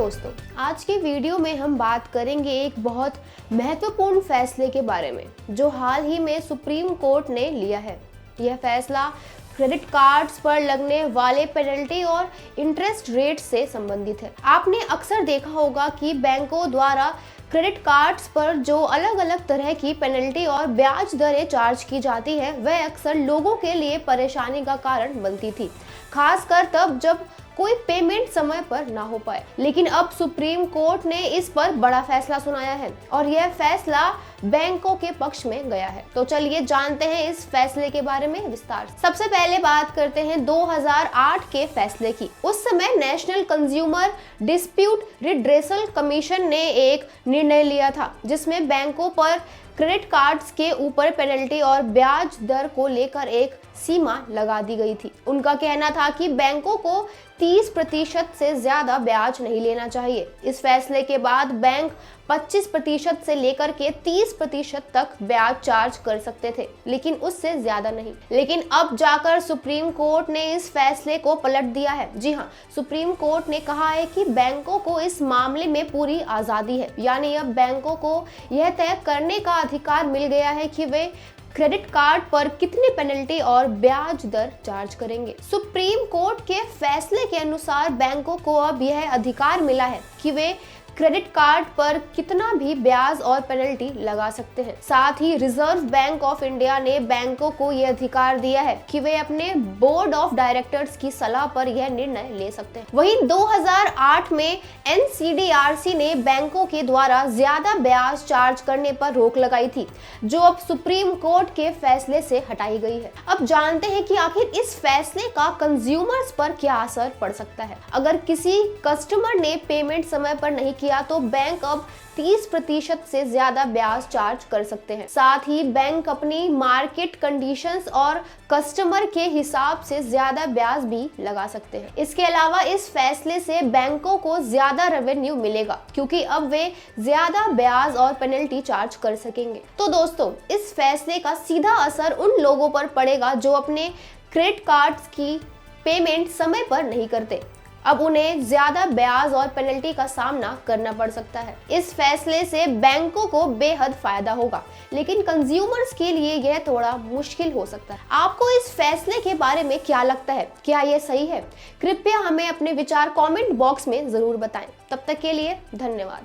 दोस्तों, आज के वीडियो में हम बात करेंगे एक बहुत महत्वपूर्ण फैसले के बारे में जो हाल ही में सुप्रीम कोर्ट ने लिया है। यह फैसला क्रेडिट कार्ड्स पर लगने वाले पेनल्टी और इंटरेस्ट रेट से संबंधित है। आपने अक्सर देखा होगा कि बैंकों द्वारा क्रेडिट कार्ड्स पर जो अलग अलग तरह की पेनल्टी और ब्याज दरें चार्ज की जाती है, वह अक्सर लोगों के लिए परेशानी का कारण बनती थी, खासकर तब जब कोई पेमेंट समय पर ना हो पाए। लेकिन अब सुप्रीम कोर्ट ने इस पर बड़ा फैसला सुनाया है और यह फैसला बैंकों के पक्ष में गया है। तो चलिए जानते हैं इस फैसले के बारे में विस्तार से। सबसे पहले बात करते हैं 2008 के फैसले की। उस समय national consumer dispute redressal commission ने एक निर्णय लिया था जिसमें बैंकों पर क्रेडिट कार्ड्स के ऊपर पेनल्टी और ब्याज दर को लेकर एक सीमा लगा दी गई थी। उनका कहना था कि बैंकों को 30% से ज्यादा ब्याज नहीं लेना चाहिए। इस फैसले के बाद बैंक 25% से लेकर के 30% तक ब्याज चार्ज कर सकते थे, लेकिन उससे ज्यादा नहीं। लेकिन अब जाकर सुप्रीम कोर्ट ने इस फैसले को पलट दिया है। जी हाँ, सुप्रीम कोर्ट ने कहा है कि बैंकों को इस मामले में पूरी आजादी है, यानी अब बैंकों को यह तय करने का अधिकार मिल गया है कि वे क्रेडिट कार्ड पर कितनी पेनल्टी और ब्याज दर चार्ज करेंगे। सुप्रीम कोर्ट के फैसले के अनुसार बैंकों को अब यह अधिकार मिला है कि वे क्रेडिट कार्ड पर कितना भी ब्याज और पेनल्टी लगा सकते हैं। साथ ही रिजर्व बैंक ऑफ इंडिया ने बैंकों को यह अधिकार दिया है कि वे अपने बोर्ड ऑफ डायरेक्टर्स की सलाह पर यह निर्णय ले सकते हैं। वहीं 2008 में NCDRC ने बैंकों के द्वारा ज्यादा ब्याज चार्ज करने पर रोक लगाई थी, जो अब सुप्रीम कोर्ट के फैसले से हटाई गई है। अब जानते हैं कि आखिर इस फैसले का कंज्यूमर्स पर क्या असर पड़ सकता है। अगर किसी कस्टमर ने पेमेंट समय पर नहीं किया तो बैंक अब 30% से ज्यादा ब्याज चार्ज कर सकते हैं। साथ ही बैंक अपनी मार्केट कंडीशंस और कस्टमर के हिसाब से ज्यादा ब्याज भी लगा सकते हैं। इसके अलावा इस फैसले से बैंकों को ज्यादा रेवेन्यू मिलेगा, क्योंकि अब वे ज्यादा ब्याज और पेनल्टी चार्ज कर सकेंगे। तो दोस्तों, इस फैसले का सीधा असर उन लोगों पर पड़ेगा जो अपने क्रेडिट कार्ड्स की पेमेंट समय पर नहीं करते। अब उन्हें ज्यादा ब्याज और पेनल्टी का सामना करना पड़ सकता है। इस फैसले से बैंकों को बेहद फायदा होगा, लेकिन कंज्यूमर्स के लिए यह थोड़ा मुश्किल हो सकता है। आपको इस फैसले के बारे में क्या लगता है? क्या यह सही है? कृपया हमें अपने विचार कमेंट बॉक्स में जरूर बताएं। तब तक के लिए धन्यवाद।